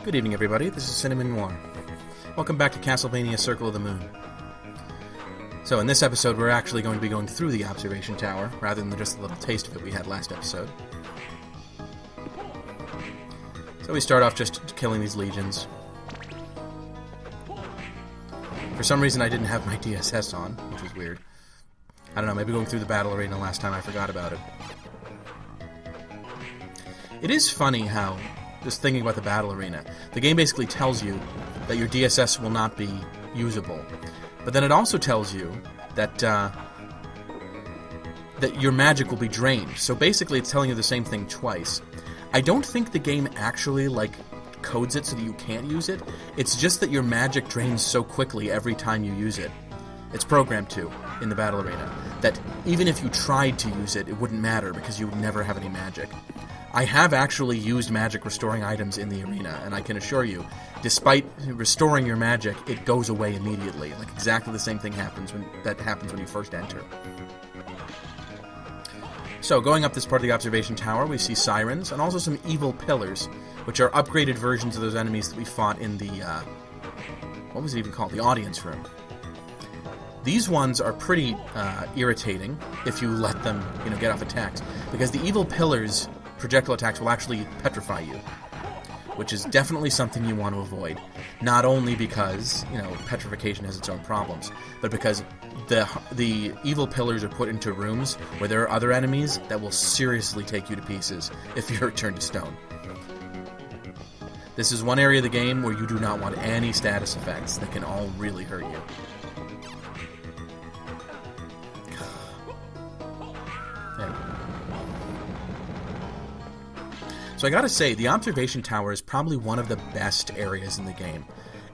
Good evening, everybody. This is Cinnamon Noir. Welcome back to Castlevania Circle of the Moon. So in this episode, we're actually going to be going through the observation tower, rather than just a little taste of it we had last episode. So we start off just killing these legions. For some reason, I didn't have my DSS on, which is weird. I don't know, maybe going through the battle arena last time I forgot about it. It is funny how, just thinking about the battle arena, the game basically tells you that your DSS will not be usable. But then it also tells you that that your magic will be drained. So basically it's telling you the same thing twice. I don't think the game actually, codes it so that you can't use it. It's just that your magic drains so quickly every time you use it. It's programmed to, in the battle arena, that even if you tried to use it, it wouldn't matter because you would never have any magic. I have actually used magic restoring items in the arena, and I can assure you, despite restoring your magic, it goes away immediately. Like, exactly the same thing happens when you first enter. So, going up this part of the observation tower, we see sirens, and also some evil pillars, which are upgraded versions of those enemies that we fought in the, what was it even called? The audience room. These ones are pretty irritating if you let them, get off attacks, because the evil pillars' projectile attacks will actually petrify you, which is definitely something you want to avoid. Not only because, petrification has its own problems, but because the evil pillars are put into rooms where there are other enemies that will seriously take you to pieces if you're turned to stone. This is one area of the game where you do not want any status effects that can all really hurt you. There we go. So I gotta say, the observation tower is probably one of the best areas in the game.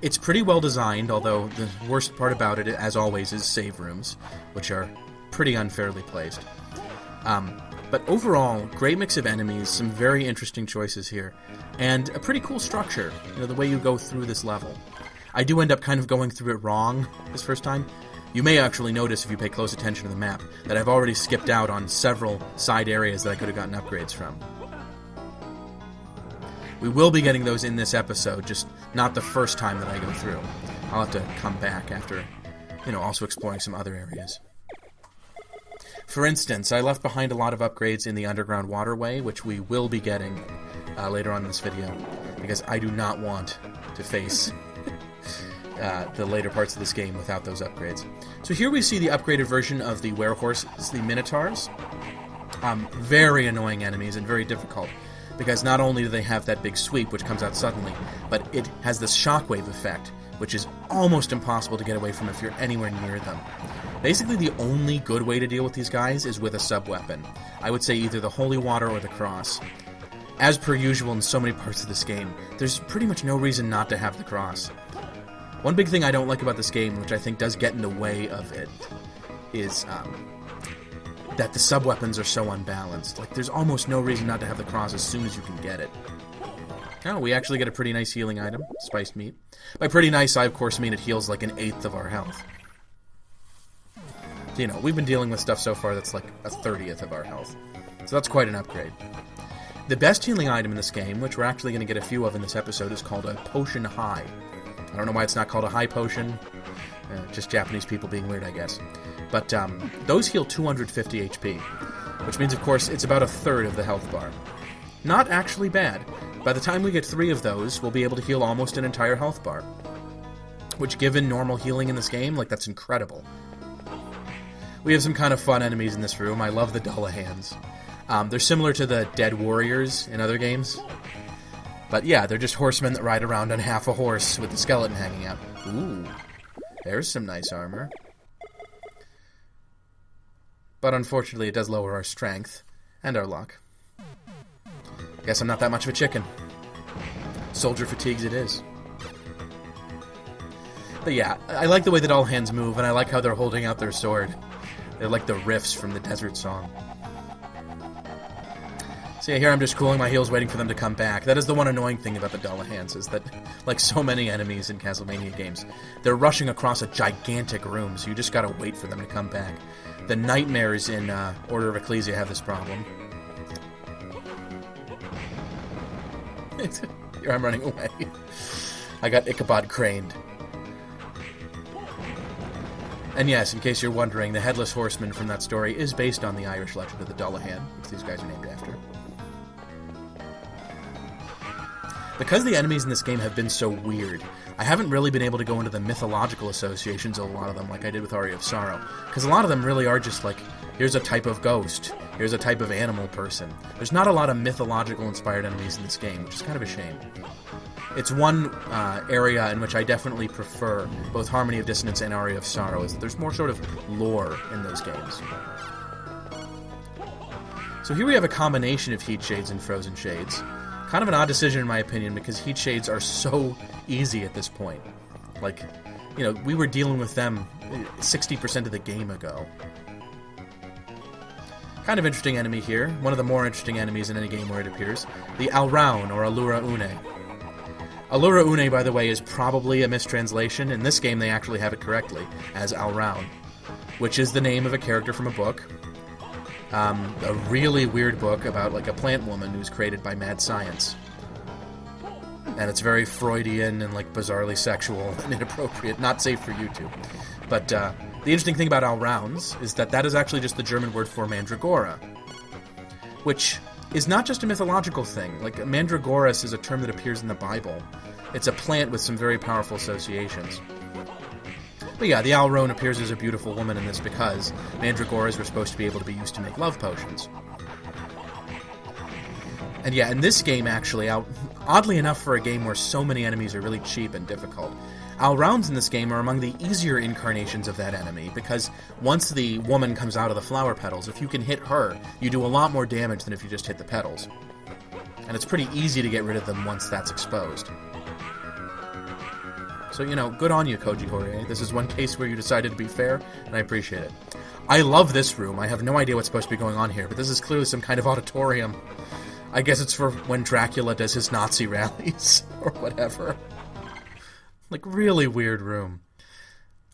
It's pretty well designed, although the worst part about it, as always, is save rooms, which are pretty unfairly placed. But overall, great mix of enemies, some very interesting choices here, and a pretty cool structure, the way you go through this level. I do end up kind of going through it wrong this first time. You may actually notice, if you pay close attention to the map, that I've already skipped out on several side areas that I could have gotten upgrades from. We will be getting those in this episode, just not the first time that I go through. I'll have to come back after, also exploring some other areas. For instance, I left behind a lot of upgrades in the underground waterway, which we will be getting later on in this video, because I do not want to face the later parts of this game without those upgrades. So here we see the upgraded version of the werehorses, the minotaurs. Very annoying enemies and very difficult, because not only do they have that big sweep, which comes out suddenly, but it has this shockwave effect, which is almost impossible to get away from if you're anywhere near them. Basically, the only good way to deal with these guys is with a sub-weapon. I would say either the holy water or the cross. As per usual in so many parts of this game, there's pretty much no reason not to have the cross. One big thing I don't like about this game, which I think does get in the way of it, is that the sub-weapons are so unbalanced. There's almost no reason not to have the cross as soon as you can get it. Oh, we actually get a pretty nice healing item, spiced meat. By pretty nice, I of course mean it heals like 1/8 of our health. So, we've been dealing with stuff so far that's like 1/30th of our health. So that's quite an upgrade. The best healing item in this game, which we're actually going to get a few of in this episode, is called a Potion High. I don't know why it's not called a High Potion. Just Japanese people being weird, I guess. But those heal 250 HP, which means, of course, it's about 1/3 of the health bar. Not actually bad. By the time we get 3 of those, we'll be able to heal almost an entire health bar. Which, given normal healing in this game, that's incredible. We have some kind of fun enemies in this room. I love the Dullahands. They're similar to the Dead Warriors in other games. But yeah, they're just horsemen that ride around on half a horse with the skeleton hanging out. Ooh, there's some nice armor. But unfortunately, it does lower our strength and our luck. Guess I'm not that much of a chicken. Soldier fatigues it is. But yeah, I like the way that all hands move, and I like how they're holding out their sword. They're like the riffs from the Desert Song. So yeah, here I'm just cooling my heels waiting for them to come back. That is the one annoying thing about the Dullahands, is that, like so many enemies in Castlevania games, they're rushing across a gigantic room, so you just gotta wait for them to come back. The nightmares in Order of Ecclesia have this problem. Here I'm running away. I got Ichabod craned. And yes, in case you're wondering, the headless horseman from that story is based on the Irish legend of the Dullahan, which these guys are named after. Because the enemies in this game have been so weird, I haven't really been able to go into the mythological associations of a lot of them like I did with Aria of Sorrow. Because a lot of them really are just like, here's a type of ghost, here's a type of animal person. There's not a lot of mythological-inspired enemies in this game, which is kind of a shame. It's one area in which I definitely prefer both Harmony of Dissonance and Aria of Sorrow, is that there's more sort of lore in those games. So here we have a combination of heat shades and frozen shades. Kind of an odd decision in my opinion, because heat shades are so easy at this point. Like, you know, we were dealing with them 60% of the game ago. Kind of interesting enemy here. One of the more interesting enemies in any game where it appears. The Alraun, or Allura Une. Allura Une, by the way, is probably a mistranslation. In this game, they actually have it correctly, as Alraun, which is the name of a character from a book. A really weird book about, like, a plant woman who's created by mad science. And it's very Freudian and, like, bizarrely sexual and inappropriate. Not safe for YouTube. But, the interesting thing about Alrauns is that that is actually just the German word for Mandragora. Which is not just a mythological thing. Like, Mandragoras is a term that appears in the Bible. It's a plant with some very powerful associations. But yeah, the Alraun appears as a beautiful woman in this because Mandragoras were supposed to be able to be used to make love potions. And yeah, in this game, actually, oddly enough for a game where so many enemies are really cheap and difficult, Alrauns in this game are among the easier incarnations of that enemy, because once the woman comes out of the flower petals, if you can hit her, you do a lot more damage than if you just hit the petals. And it's pretty easy to get rid of them once that's exposed. So, you know, good on you, Koji Horie. This is one case where you decided to be fair, and I appreciate it. I love this room. I have no idea what's supposed to be going on here, but this is clearly some kind of auditorium. I guess it's for when Dracula does his Nazi rallies, or whatever. Like, really weird room.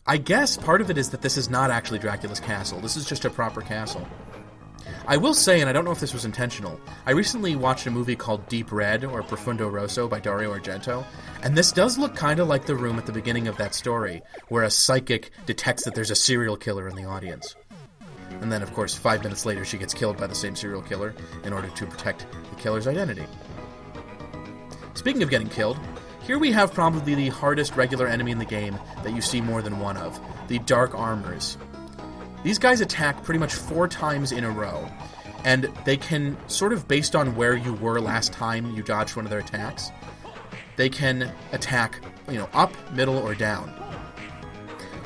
I guess part of it is that this is not actually Dracula's castle. This is just a proper castle. I will say, and I don't know if this was intentional, I recently watched a movie called Deep Red, or Profundo Rosso, by Dario Argento, and this does look kind of like the room at the beginning of that story, where a psychic detects that there's a serial killer in the audience. And then, of course, 5 minutes later she gets killed by the same serial killer in order to protect the killer's identity. Speaking of getting killed, here we have probably the hardest regular enemy in the game that you see more than one of, the Dark Armors. These guys attack pretty much 4 times in a row, and they can, sort of based on where you were last time you dodged one of their attacks, they can attack, you know, up, middle, or down.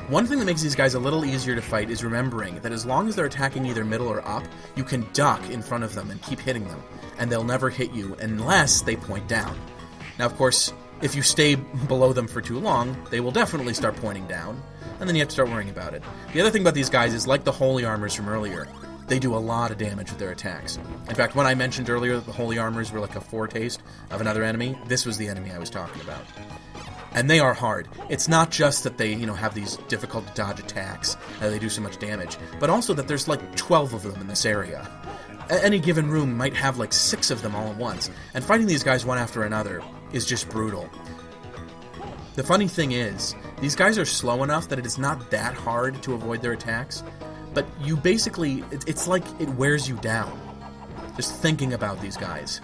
One thing that makes these guys a little easier to fight is remembering that as long as they're attacking either middle or up, you can duck in front of them and keep hitting them, and they'll never hit you unless they point down. Now, of course, if you stay below them for too long, they will definitely start pointing down, and then you have to start worrying about it. The other thing about these guys is, like the Holy Armors from earlier, they do a lot of damage with their attacks. In fact, when I mentioned earlier that the Holy Armors were like a foretaste of another enemy, this was the enemy I was talking about. And they are hard. It's not just that they, you know, have these difficult to dodge attacks, and they do so much damage, but also that there's like 12 of them in this area. Any given room might have like 6 of them all at once, and fighting these guys one after another is just brutal. The funny thing is, these guys are slow enough that it is not that hard to avoid their attacks, but you basically, it's like it wears you down, just thinking about these guys.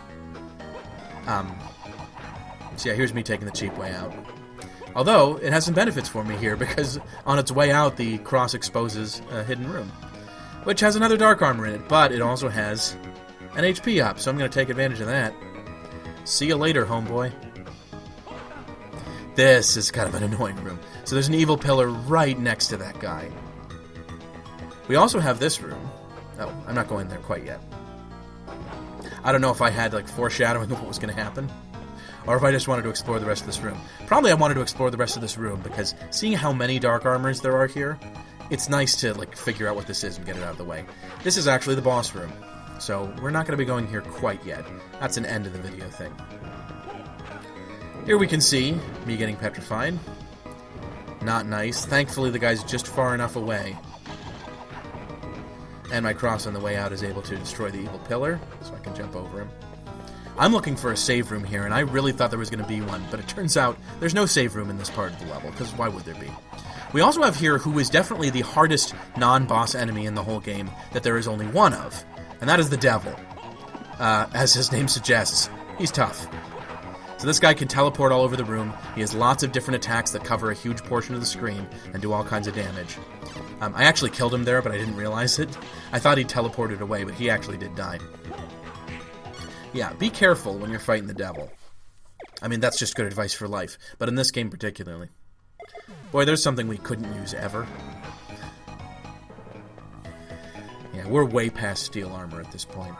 So yeah, here's me taking the cheap way out. Although, it has some benefits for me here, because on its way out, the cross exposes a hidden room, which has another Dark Armor in it, but it also has an HP up, so I'm going to take advantage of that. See you later, homeboy. This is kind of an annoying room. So there's an evil pillar right next to that guy. We also have this room. Oh, I'm not going there quite yet. I don't know if I had, like, foreshadowing of what was going to happen, or if I just wanted to explore the rest of this room. Probably I wanted to explore the rest of this room, because seeing how many Dark Armors there are here, it's nice to, like, figure out what this is and get it out of the way. This is actually the boss room, so we're not going to be going here quite yet. That's an end of the video thing. Here we can see me getting petrified. Not nice. Thankfully, the guy's just far enough away. And my cross on the way out is able to destroy the evil pillar, so I can jump over him. I'm looking for a save room here, and I really thought there was going to be one, but it turns out there's no save room in this part of the level, because why would there be? We also have here who is definitely the hardest non-boss enemy in the whole game that there is only one of, and that is the devil. As his name suggests, he's tough. So this guy can teleport all over the room. He has lots of different attacks that cover a huge portion of the screen and do all kinds of damage. I actually killed him there, but I didn't realize it. I thought he teleported away, but he actually did die. Yeah, be careful when you're fighting the devil. I mean, that's just good advice for life, but in this game particularly. Boy, there's something we couldn't use ever. Yeah, we're way past steel armor at this point.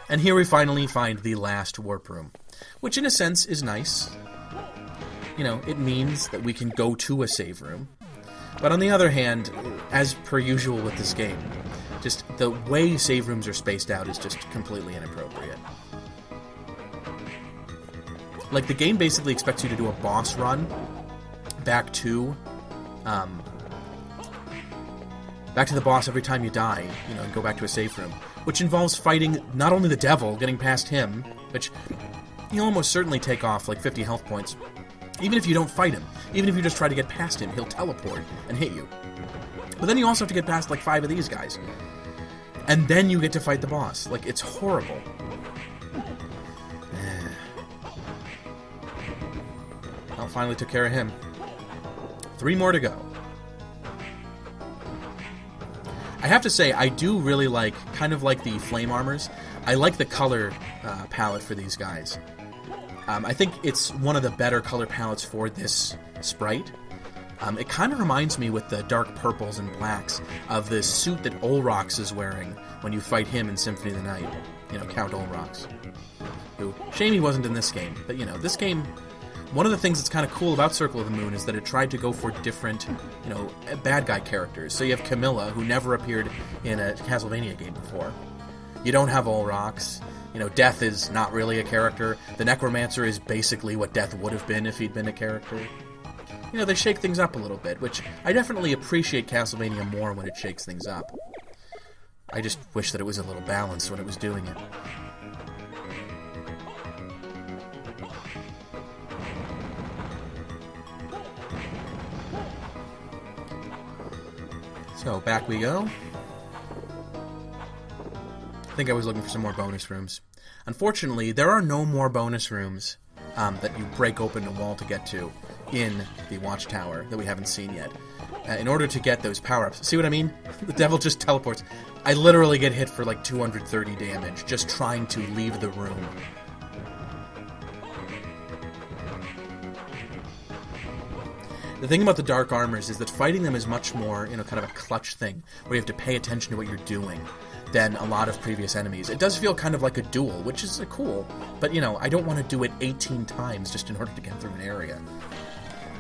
And here we finally find the last warp room, which in a sense is nice. You know, it means that we can go to a save room. But on the other hand, as per usual with this game, just the way save rooms are spaced out is just completely inappropriate. Like, the game basically expects you to do a boss run back to the boss every time you die, you know, and go back to a save room, which involves fighting not only the devil, getting past him, which you'll almost certainly take off like 50 health points, even if you don't fight him. Even if you just try to get past him, he'll teleport and hit you. But then you also have to get past like 5 of these guys. And then you get to fight the boss. Like, it's horrible. Well, finally took care of him. 3 more to go. I have to say, I do really like, kind of like the flame armors, I like the color palette for these guys. I think it's one of the better color palettes for this sprite. It kind of reminds me with the dark purples and blacks of the suit that Olrox is wearing when you fight him in Symphony of the Night. You know, Count Olrox. Who, shame he wasn't in this game, but you know, this game... One of the things that's kind of cool about Circle of the Moon is that it tried to go for different, you know, bad guy characters. So you have Camilla, who never appeared in a Castlevania game before. You don't have Olrox. You know, Death is not really a character. The Necromancer is basically what Death would have been if he'd been a character. You know, they shake things up a little bit, which I definitely appreciate Castlevania more when it shakes things up. I just wish that it was a little balanced when it was doing it. So, back we go. I think I was looking for some more bonus rooms. Unfortunately, there are no more bonus rooms that you break open a wall to get to in the Watchtower that we haven't seen yet. In order to get those power-ups. See what I mean? The devil just teleports. I literally get hit for like 230 damage just trying to leave the room. The thing about the Dark Armors is that fighting them is much more, you know, kind of a clutch thing, where you have to pay attention to what you're doing, than a lot of previous enemies. It does feel kind of like a duel, which is cool, but, you know, I don't want to do it 18 times just in order to get through an area.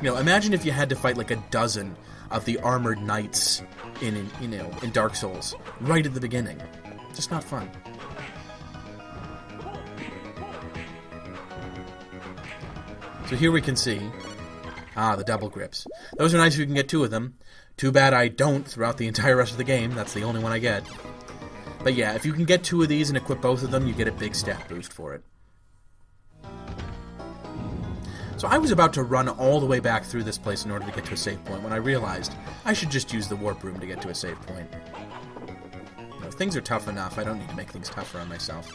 You know, imagine if you had to fight like a dozen of the armored knights in Dark Souls, right at the beginning. Just not fun. So here we can see... the double grips. Those are nice if you can get 2 of them. Too bad I don't throughout the entire rest of the game. That's the only one I get. But yeah, if you can get 2 of these and equip both of them, you get a big stat boost for it. So I was about to run all the way back through this place in order to get to a save point when I realized I should just use the warp room to get to a save point. You know, things are tough enough. I don't need to make things tougher on myself.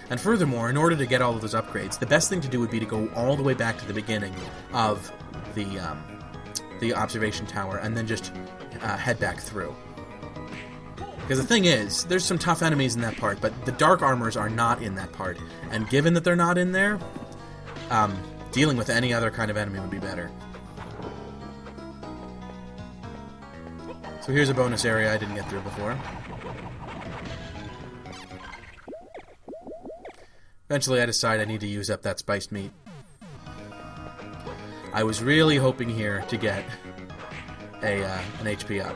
And furthermore, in order to get all of those upgrades, the best thing to do would be to go all the way back to the beginning of the observation tower and then just head back through. Because the thing is, there's some tough enemies in that part, but the Dark Armors are not in that part. And given that they're not in there, dealing with any other kind of enemy would be better. So here's a bonus area I didn't get through before. Eventually I decide I need to use up that spiced meat. I was really hoping here to get an HP up.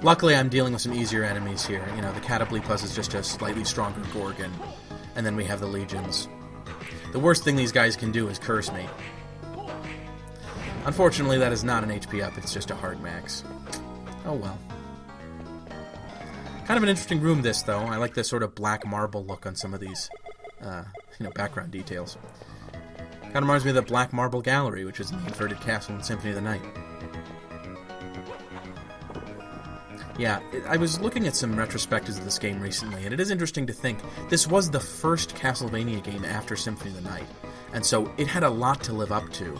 Luckily I'm dealing with some easier enemies here. You know, the Cataplepas is just a slightly stronger Gorgon. And then we have the Legions. The worst thing these guys can do is curse me. Unfortunately that is not an HP up, it's just a hard max. Oh well. Kind of an interesting room, this, though. I like this sort of black marble look on some of these. background details. Kind of reminds me of the Black Marble Gallery, which is in the inverted castle in Symphony of the Night. Yeah, I was looking at some retrospectives of this game recently, and it is interesting to think this was the first Castlevania game after Symphony of the Night, and so it had a lot to live up to.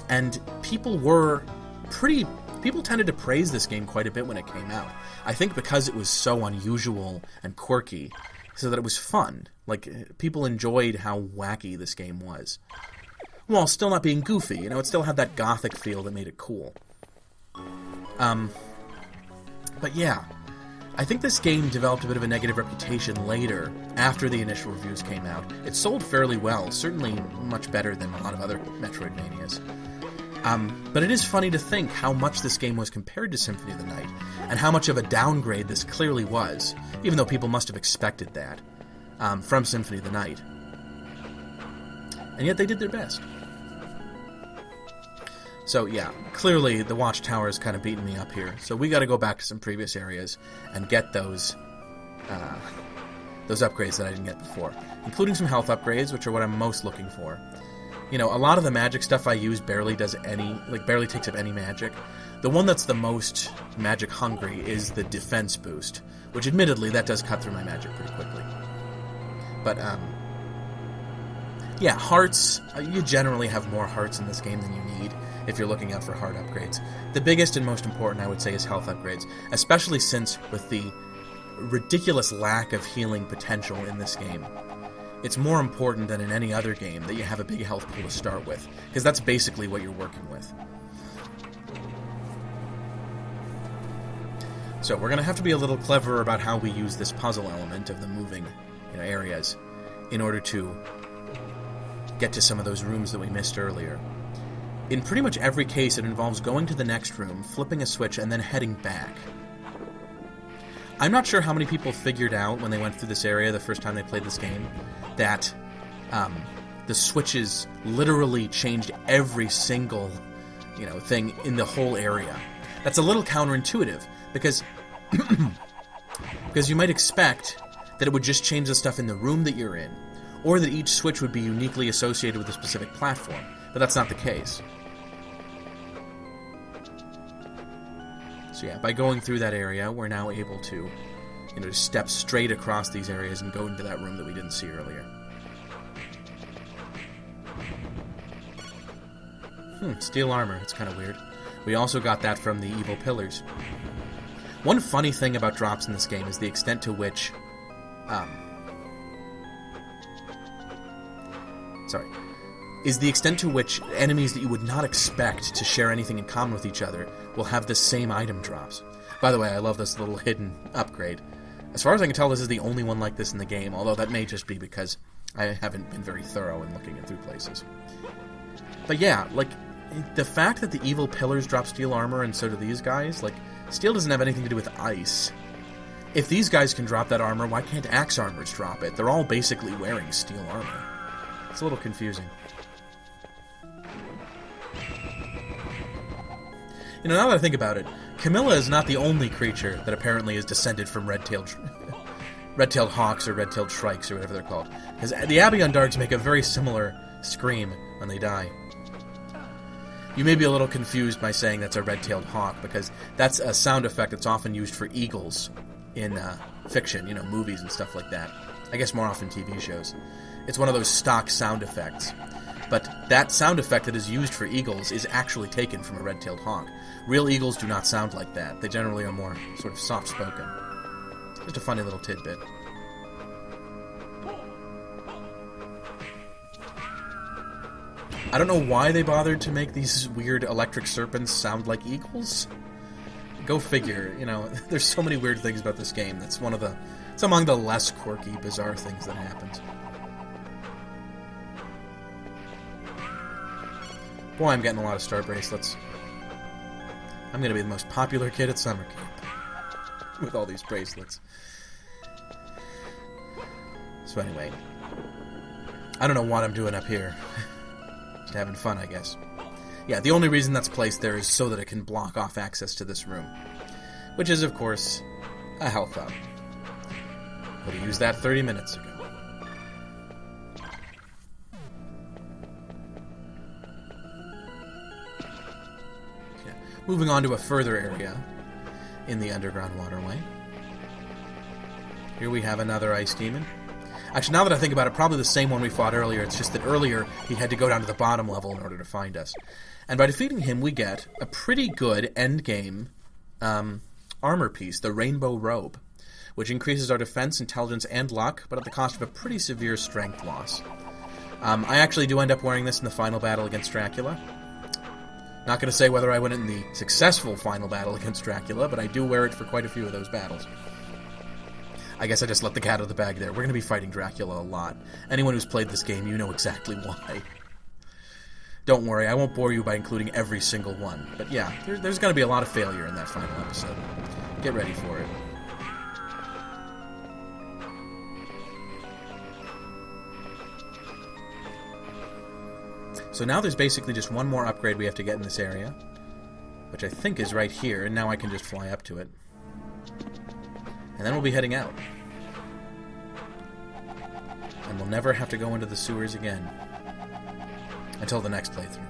And people tended to praise this game quite a bit when it came out. I think because it was so unusual and quirky, so that it was fun. Like, people enjoyed how wacky this game was. While still not being goofy, it still had that gothic feel that made it cool. But yeah, I think this game developed a bit of a negative reputation later, after the initial reviews came out. It sold fairly well, certainly much better than a lot of other Metroidvanias. But it is funny to think how much this game was compared to Symphony of the Night, and how much of a downgrade this clearly was, even though people must have expected that, from Symphony of the Night. And yet they did their best. So yeah, clearly the Watchtower is kind of beating me up here, so we gotta go back to some previous areas and get those upgrades that I didn't get before, including some health upgrades, which are what I'm most looking for. A lot of the magic stuff I use barely takes up any magic. The one that's the most magic hungry is the defense boost, which admittedly, that does cut through my magic pretty quickly. But, yeah, hearts, you generally have more hearts in this game than you need if you're looking out for heart upgrades. The biggest and most important, I would say, is health upgrades, especially since with the ridiculous lack of healing potential in this game. It's more important than in any other game that you have a big health pool to start with, because that's basically what you're working with. So we're going to have to be a little clever about how we use this puzzle element of the moving areas in order to get to some of those rooms that we missed earlier. In pretty much every case, it involves going to the next room, flipping a switch, and then heading back. I'm not sure how many people figured out when they went through this area the first time they played this game that the switches literally changed every single thing in the whole area. That's a little counterintuitive, because you might expect that it would just change the stuff in the room that you're in, or that each switch would be uniquely associated with a specific platform, but that's not the case. So yeah, by going through that area, we're now able to step straight across these areas and go into that room that we didn't see earlier. Steel armor, it's kind of weird. We also got that from the evil pillars. One funny thing about drops in this game is the extent to which enemies that you would not expect to share anything in common with each other will have the same item drops. By the way, I love this little hidden upgrade. As far as I can tell, this is the only one like this in the game, although that may just be because I haven't been very thorough in looking through places. But yeah, the fact that the evil pillars drop steel armor and so do these guys, steel doesn't have anything to do with ice. If these guys can drop that armor, why can't axe armors drop it? They're all basically wearing steel armor. It's a little confusing. Now that I think about it, Camilla is not the only creature that apparently is descended from red-tailed hawks or red-tailed shrikes or whatever they're called. Because the Abion Dargs make a very similar scream when they die. You may be a little confused by saying that's a red-tailed hawk, because that's a sound effect that's often used for eagles in fiction, movies and stuff like that. I guess more often TV shows. It's one of those stock sound effects. But that sound effect that is used for eagles is actually taken from a red-tailed hawk. Real eagles do not sound like that. They generally are more sort of soft-spoken. Just a funny little tidbit. I don't know why they bothered to make these weird electric serpents sound like eagles. Go figure, there's so many weird things about this game. It's among the less quirky, bizarre things that happens. Boy, I'm getting a lot of star bracelets. I'm going to be the most popular kid at summer camp with all these bracelets. So anyway, I don't know what I'm doing up here. Just having fun, I guess. Yeah, the only reason that's placed there is so that it can block off access to this room. Which is, of course, a health up. But I used that 30 minutes ago. Moving on to a further area in the underground waterway. Here we have another ice demon. Actually, now that I think about it, probably the same one we fought earlier. It's just that earlier he had to go down to the bottom level in order to find us. And by defeating him, we get a pretty good endgame armor piece, the Rainbow Robe, which increases our defense, intelligence, and luck, but at the cost of a pretty severe strength loss. I actually do end up wearing this in the final battle against Dracula. Not going to say whether I win it in the successful final battle against Dracula, but I do wear it for quite a few of those battles. I guess I just let the cat out of the bag there. We're going to be fighting Dracula a lot. Anyone who's played this game, you know exactly why. Don't worry, I won't bore you by including every single one. But yeah, there's going to be a lot of failure in that final episode. Get ready for it. So now there's basically just one more upgrade we have to get in this area, which I think is right here, and now I can just fly up to it. And then we'll be heading out. And we'll never have to go into the sewers again. Until the next playthrough.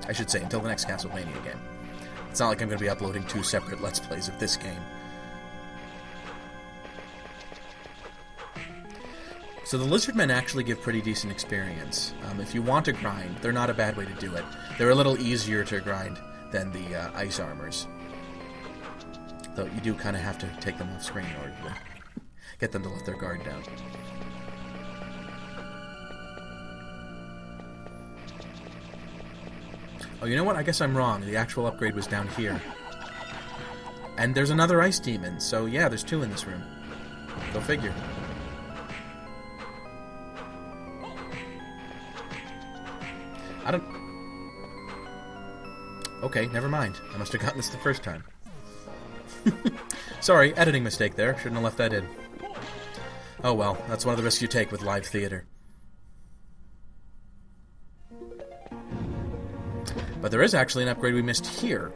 I should say, until the next Castlevania game. It's not like I'm going to be uploading 2 separate Let's Plays of this game. So the Lizardmen actually give pretty decent experience. If you want to grind, they're not a bad way to do it. They're a little easier to grind than the ice armors. Though you do kind of have to take them off screen in order to get them to let their guard down. Oh, you know what? I guess I'm wrong. The actual upgrade was down here. And there's another ice demon, so yeah, there's 2 in this room. Go figure. I don't... Okay, never mind. I must have gotten this the first time. Sorry, editing mistake there. Shouldn't have left that in. Oh well, that's one of the risks you take with live theater. But there is actually an upgrade we missed here,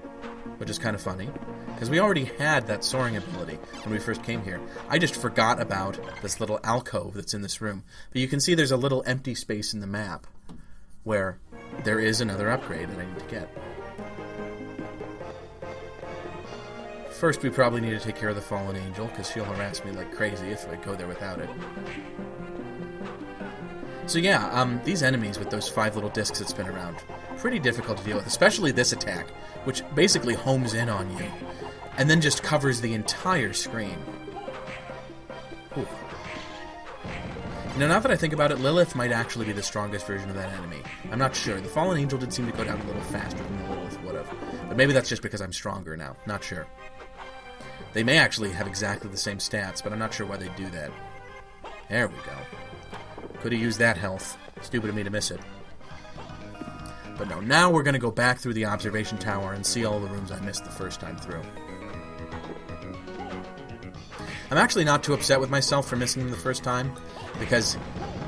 which is kind of funny, because we already had that soaring ability when we first came here. I just forgot about this little alcove that's in this room. But you can see there's a little empty space in the map where there is another upgrade that I need to get. First, we probably need to take care of the fallen angel, because she'll harass me like crazy if I go there without it. So yeah, these enemies with those 5 little discs that spin around, pretty difficult to deal with, especially this attack, which basically homes in on you, and then just covers the entire screen. Ooh. You know, now that I think about it, Lilith might actually be the strongest version of that enemy. I'm not sure. The fallen angel did seem to go down a little faster than the Lilith would have, but maybe that's just because I'm stronger now. Not sure. They may actually have exactly the same stats, but I'm not sure why they do that. There we go. Could have used that health. Stupid of me to miss it. But no, now we're going to go back through the observation tower and see all the rooms I missed the first time through. I'm actually not too upset with myself for missing them the first time, because,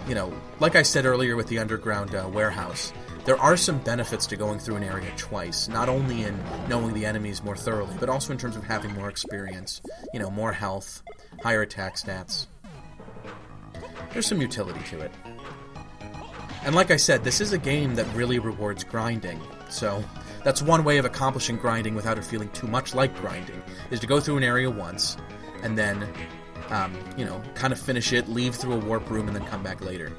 you know, like I said earlier with the underground warehouse, there are some benefits to going through an area twice, not only in knowing the enemies more thoroughly, but also in terms of having more experience, you know, more health, higher attack stats. There's some utility to it. And like I said, this is a game that really rewards grinding, so that's one way of accomplishing grinding without it feeling too much like grinding, is to go through an area once, and then, you know, kind of finish it, leave through a warp room, and then come back later.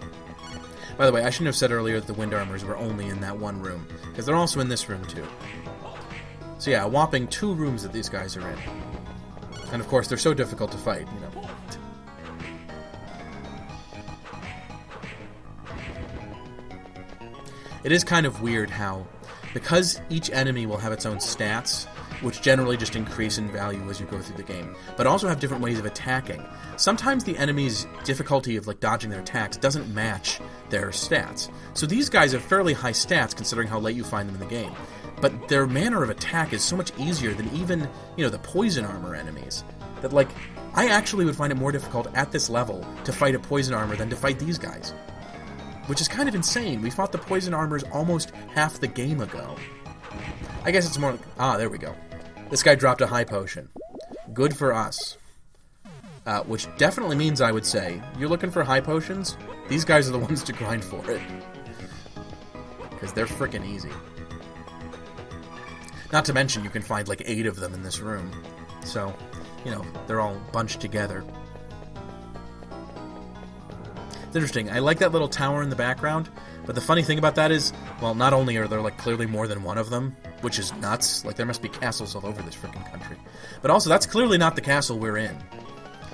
By the way, I shouldn't have said earlier that the wind armors were only in that one room, because they're also in this room too. So yeah, a whopping 2 rooms that these guys are in. And of course, they're so difficult to fight, you know. It is kind of weird how, because each enemy will have its own stats, which generally just increase in value as you go through the game, but also have different ways of attacking. Sometimes the enemy's difficulty of like dodging their attacks doesn't match their stats. So these guys have fairly high stats considering how late you find them in the game. But their manner of attack is so much easier than even, you know, the poison armor enemies. That, like, I actually would find it more difficult at this level to fight a poison armor than to fight these guys. Which is kind of insane. We fought the poison armors almost half the game ago. I guess it's more like... Ah, there we go. This guy dropped a high potion. Good for us. Which definitely means, I would say, you're looking for high potions? These guys are the ones to grind for it. Because they're frickin' easy. Not to mention, you can find like 8 of them in this room. So, you know, they're all bunched together. It's interesting. I like that little tower in the background, but the funny thing about that is, well, not only are there like clearly more than one of them, which is nuts, like there must be castles all over this freaking country, but also that's clearly not the castle we're in,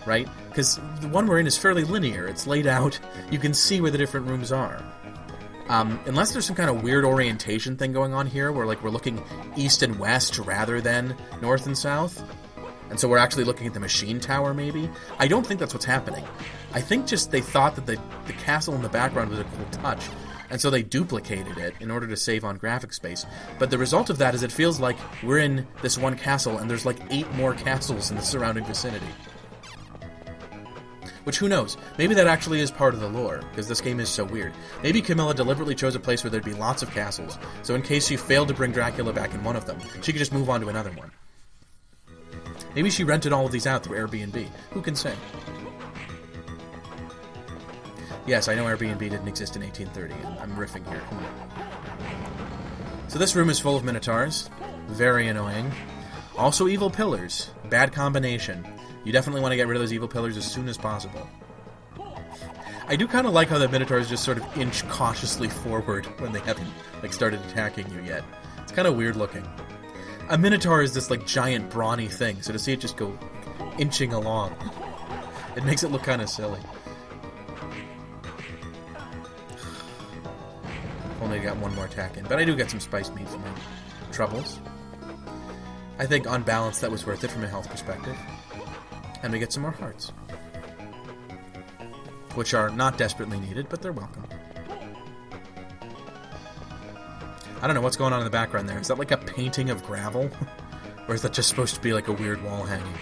right? Because the one we're in is fairly linear. It's laid out. You can see where the different rooms are. Unless there's some kind of weird orientation thing going on here, where like we're looking east and west rather than north and south, and so we're actually looking at the machine tower, maybe? I don't think that's what's happening. I think just they thought that the castle in the background was a cool touch, and so they duplicated it in order to save on graphic space. But the result of that is it feels like we're in this one castle, and there's like 8 more castles in the surrounding vicinity. Which, who knows? Maybe that actually is part of the lore, because this game is so weird. Maybe Camilla deliberately chose a place where there'd be lots of castles, so in case she failed to bring Dracula back in one of them, she could just move on to another one. Maybe she rented all of these out through Airbnb. Who can say? Yes, I know Airbnb didn't exist in 1830, and I'm riffing here. Come on. So this room is full of minotaurs. Very annoying. Also evil pillars. Bad combination. You definitely want to get rid of those evil pillars as soon as possible. I do kind of like how the minotaurs just sort of inch cautiously forward when they haven't like started attacking you yet. It's kind of weird looking. A minotaur is this like giant brawny thing, so to see it just go inching along, it makes it look kind of silly. Only got one more attack in, but I do get some spice meat for my troubles. I think on balance that was worth it from a health perspective. And we get some more hearts. Which are not desperately needed, but they're welcome. I don't know what's going on in the background there. Is that like a painting of gravel? Or is that just supposed to be like a weird wall hanging?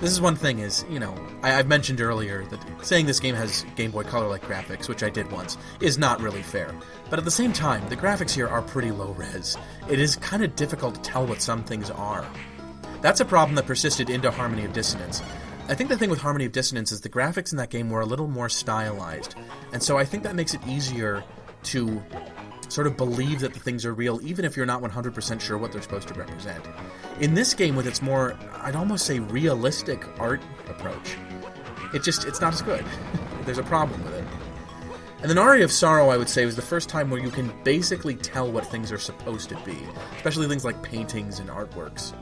This is one thing is, you know, I've mentioned earlier that saying this game has Game Boy Color-like graphics, which I did once, is not really fair. But at the same time, the graphics here are pretty low-res. It is kind of difficult to tell what some things are. That's a problem that persisted into Harmony of Dissonance. I think the thing with Harmony of Dissonance is the graphics in that game were a little more stylized, and so I think that makes it easier to sort of believe that the things are real, even if you're not 100% sure what they're supposed to represent. In this game, with its more, I'd almost say, realistic art approach, it's not as good. There's a problem with it. And the Aria of Sorrow, I would say, was the first time where you can basically tell what things are supposed to be, especially things like paintings and artworks.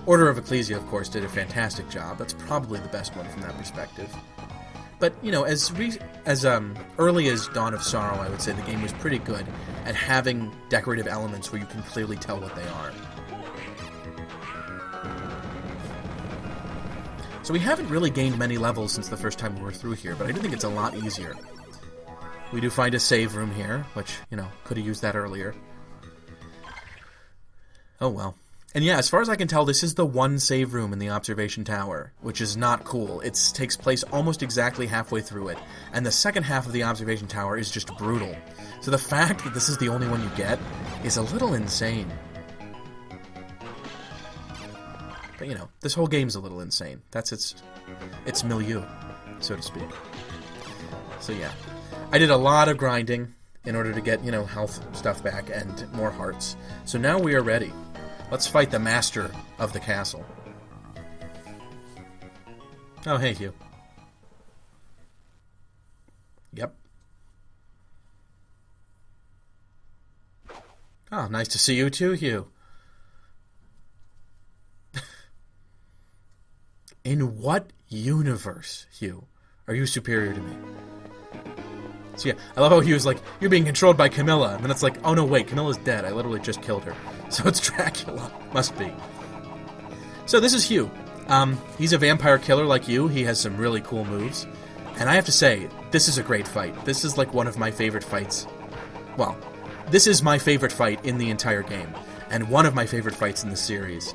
Order of Ecclesia, of course, did a fantastic job. That's probably the best one from that perspective. But, you know, as early as Dawn of Sorrow, I would say the game was pretty good at having decorative elements where you can clearly tell what they are. So we haven't really gained many levels since the first time we were through here, but I do think it's a lot easier. We do find a save room here, which, you know, could have used that earlier. Oh well. And yeah, as far as I can tell, this is the one save room in the observation tower, which is not cool. It takes place almost exactly halfway through it, and the second half of the observation tower is just brutal. So the fact that this is the only one you get is a little insane. But you know, this whole game's a little insane. That's its milieu, so to speak. So yeah, I did a lot of grinding in order to get, you know, health stuff back and more hearts. So now we are ready. Let's fight the master of the castle. Oh, hey, Hugh. Yep. Oh, nice to see you too, Hugh. In what universe, Hugh, are you superior to me? So yeah, I love how Hugh's like, you're being controlled by Camilla. And then it's like, oh no, wait, Camilla's dead. I literally just killed her. So it's Dracula. Must be. So this is Hugh. He's a vampire killer like you. He has some really cool moves. And I have to say, this is a great fight. This is like one of my favorite fights. Well, this is my favorite fight in the entire game. And one of my favorite fights in the series.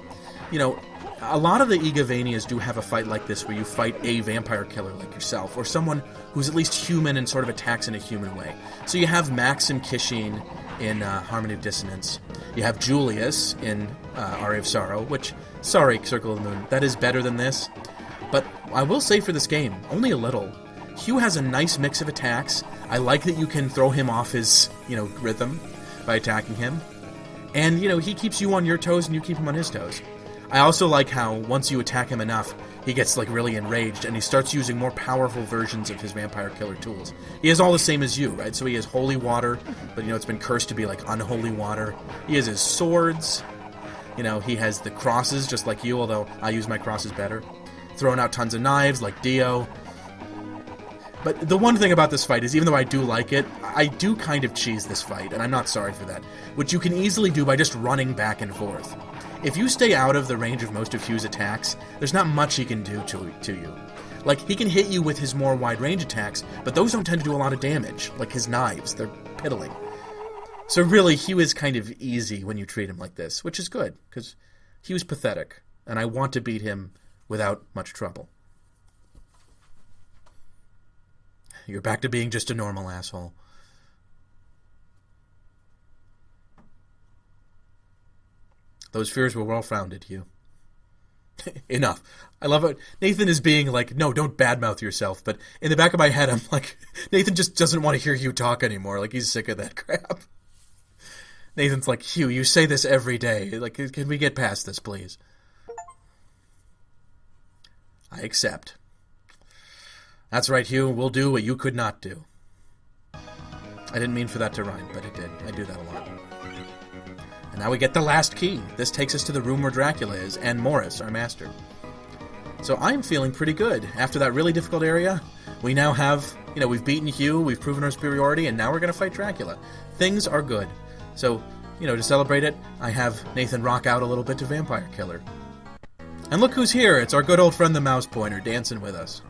You know, a lot of the Igavanias do have a fight like this where you fight a vampire killer like yourself, or someone who's at least human and sort of attacks in a human way. So you have Max and Kishin in Harmony of Dissonance. You have Julius in Aria of Sorrow, which, sorry, Circle of the Moon, that is better than this. But I will say for this game, only a little. Hugh has a nice mix of attacks. I like that you can throw him off his, you know, rhythm. by attacking him. And, you know, he keeps you on your toes and you keep him on his toes. I also like how, once you attack him enough, he gets, like, really enraged, and he starts using more powerful versions of his vampire killer tools. He has all the same as you, right? So he has holy water, but, you know, it's been cursed to be, like, unholy water. He has his swords. You know, he has the crosses, just like you, although I use my crosses better. Throwing out tons of knives, like Dio. But the one thing about this fight is, even though I do like it, I do kind of cheese this fight, and I'm not sorry for that, which you can easily do by just running back and forth. If you stay out of the range of most of Hugh's attacks, there's not much he can do to you. Like, he can hit you with his more wide-range attacks, but those don't tend to do a lot of damage, like his knives. They're piddling. So really, Hugh is kind of easy when you treat him like this, which is good, because Hugh's pathetic, and I want to beat him without much trouble. You're back to being just a normal asshole. Those fears were well-founded, Hugh. Enough. I love it. Nathan is being like, no, don't badmouth yourself, but in the back of my head, I'm like, Nathan just doesn't want to hear Hugh talk anymore. Like, he's sick of that crap. Nathan's like, Hugh, you say this every day. Like, can we get past this, please? I accept. That's right, Hugh. We'll do what you could not do. I didn't mean for that to rhyme, but it did. I do that a lot. And now we get the last key. This takes us to the room where Dracula is, and Morris, our master. So I'm feeling pretty good. After that really difficult area, we now have, you know, we've beaten Hugh, we've proven our superiority, and now we're going to fight Dracula. Things are good. So, you know, to celebrate it, I have Nathan rock out a little bit to Vampire Killer. And look who's here. It's our good old friend the Mouse Pointer dancing with us.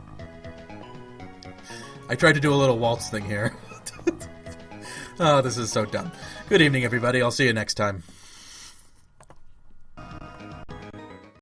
I tried to do a little waltz thing here. Oh, this is so dumb. Good evening, everybody. I'll see you next time.